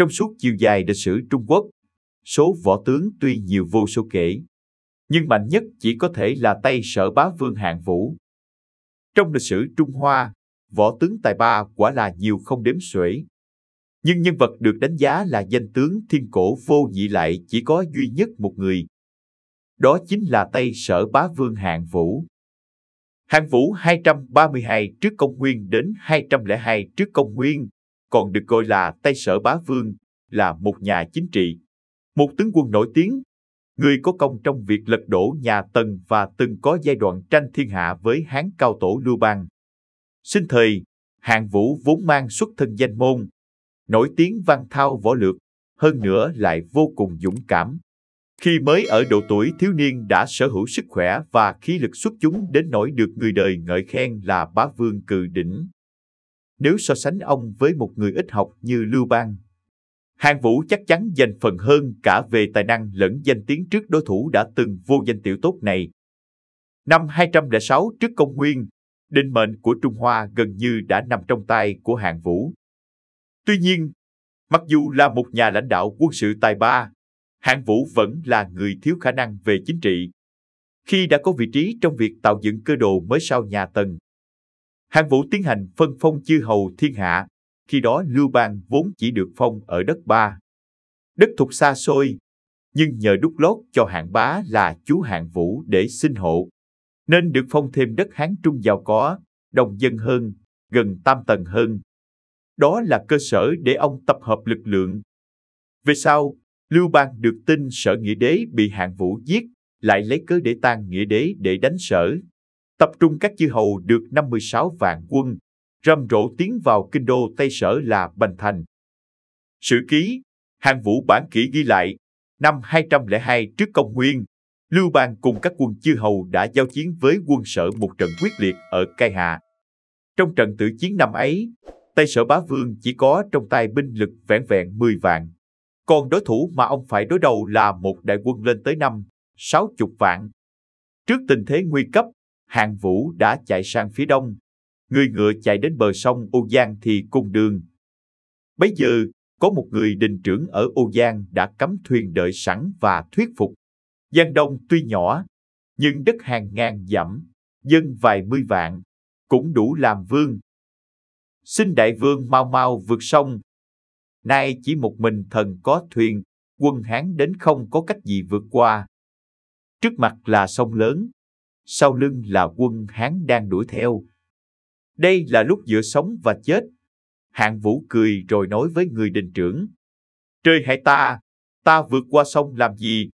Trong suốt chiều dài lịch sử Trung Quốc, số võ tướng tuy nhiều vô số kể, nhưng mạnh nhất chỉ có thể là Tây Sở Bá Vương Hạng Vũ. Trong lịch sử Trung Hoa, võ tướng tài ba quả là nhiều không đếm xuể. Nhưng nhân vật được đánh giá là danh tướng thiên cổ vô nhị lại chỉ có duy nhất một người. Đó chính là Tây Sở Bá Vương Hạng Vũ. Hạng Vũ 232 trước công nguyên đến 202 trước công nguyên, còn được gọi là Tây Sở Bá Vương, là một nhà chính trị, một tướng quân nổi tiếng, người có công trong việc lật đổ nhà Tần và từng có giai đoạn tranh thiên hạ với Hán cao tổ Lưu Bang. Sinh thời, Hạng Vũ vốn mang xuất thân danh môn, nổi tiếng văn thao võ lược, hơn nữa lại vô cùng dũng cảm. Khi mới ở độ tuổi thiếu niên đã sở hữu sức khỏe và khí lực xuất chúng đến nỗi được người đời ngợi khen là bá vương cự đỉnh. Nếu so sánh ông với một người ít học như Lưu Bang, Hạng Vũ chắc chắn giành phần hơn cả về tài năng lẫn danh tiếng trước đối thủ đã từng vô danh tiểu tốt này. Năm 206 trước công nguyên, định mệnh của Trung Hoa gần như đã nằm trong tay của Hạng Vũ. Tuy nhiên, mặc dù là một nhà lãnh đạo quân sự tài ba, Hạng Vũ vẫn là người thiếu khả năng về chính trị. Khi đã có vị trí trong việc tạo dựng cơ đồ mới sau nhà Tần, Hạng Vũ tiến hành phân phong chư hầu thiên hạ. Khi đó Lưu Bang vốn chỉ được phong ở đất Ba, đất thuộc xa xôi, nhưng nhờ đút lót cho Hạng Bá là chú Hạng Vũ để sinh hộ, nên được phong thêm đất Hán Trung giàu có, đông dân hơn, gần tam tầng hơn. Đó là cơ sở để ông tập hợp lực lượng. Về sau, Lưu Bang được tin Sở Nghĩa Đế bị Hạng Vũ giết, lại lấy cớ để tan Nghĩa Đế để đánh Sở. Tập trung các chư hầu được 56 vạn quân, rầm rộ tiến vào kinh đô Tây Sở là Bành Thành. Sử ký, Hạng Vũ bản kỷ ghi lại, năm 202 trước công nguyên, Lưu Bang cùng các quân chư hầu đã giao chiến với quân Sở một trận quyết liệt ở Cai Hạ. Trong trận tử chiến năm ấy, Tây Sở Bá Vương chỉ có trong tay binh lực vẻn vẹn 10 vạn. Còn đối thủ mà ông phải đối đầu là một đại quân lên tới 50-60 vạn. Trước tình thế nguy cấp, Hạng Vũ đã chạy sang phía đông. Người ngựa chạy đến bờ sông Âu Giang thì cùng đường. Bấy giờ, có một người đình trưởng ở Âu Giang đã cắm thuyền đợi sẵn và thuyết phục. Giang Đông tuy nhỏ, nhưng đất hàng ngàn dặm, dân vài mươi vạn, cũng đủ làm vương. Xin đại vương mau mau vượt sông. Nay chỉ một mình thần có thuyền, quân Hán đến không có cách gì vượt qua. Trước mặt là sông lớn, sau lưng là quân Hán đang đuổi theo. Đây là lúc giữa sống và chết. Hạng Vũ cười rồi nói với người đình trưởng. Trời hại ta vượt qua sông làm gì?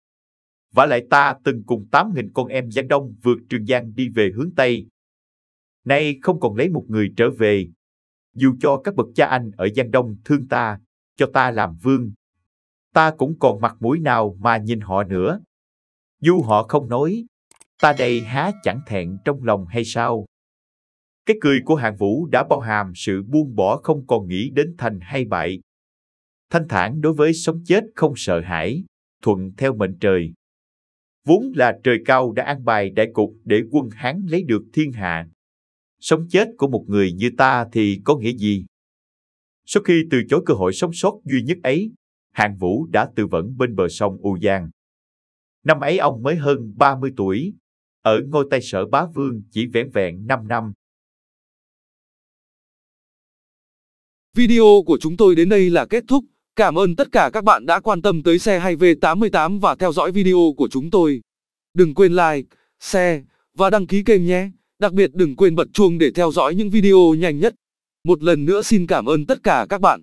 Vả lại ta từng cùng 8.000 con em Giang Đông vượt Trường Giang đi về hướng Tây. Nay không còn lấy một người trở về. Dù cho các bậc cha anh ở Giang Đông thương ta, cho ta làm vương, ta cũng còn mặt mũi nào mà nhìn họ nữa. Dù họ không nói, ta đây há chẳng thẹn trong lòng hay sao? Cái cười của Hạng Vũ đã bao hàm sự buông bỏ không còn nghĩ đến thành hay bại. Thanh thản đối với sống chết không sợ hãi, thuận theo mệnh trời. Vốn là trời cao đã an bài đại cục để quân Hán lấy được thiên hạ. Sống chết của một người như ta thì có nghĩa gì? Sau khi từ chối cơ hội sống sót duy nhất ấy, Hạng Vũ đã tự vẫn bên bờ sông Âu Giang. Năm ấy ông mới hơn 30 tuổi, ở ngôi Tây Sở Bá Vương chỉ vẻn vẹn 5 năm. Video của chúng tôi đến đây là kết thúc. Cảm ơn tất cả các bạn đã quan tâm tới xe hay V88 và theo dõi video của chúng tôi. Đừng quên like, share và đăng ký kênh nhé. Đặc biệt đừng quên bật chuông để theo dõi những video nhanh nhất. Một lần nữa xin cảm ơn tất cả các bạn.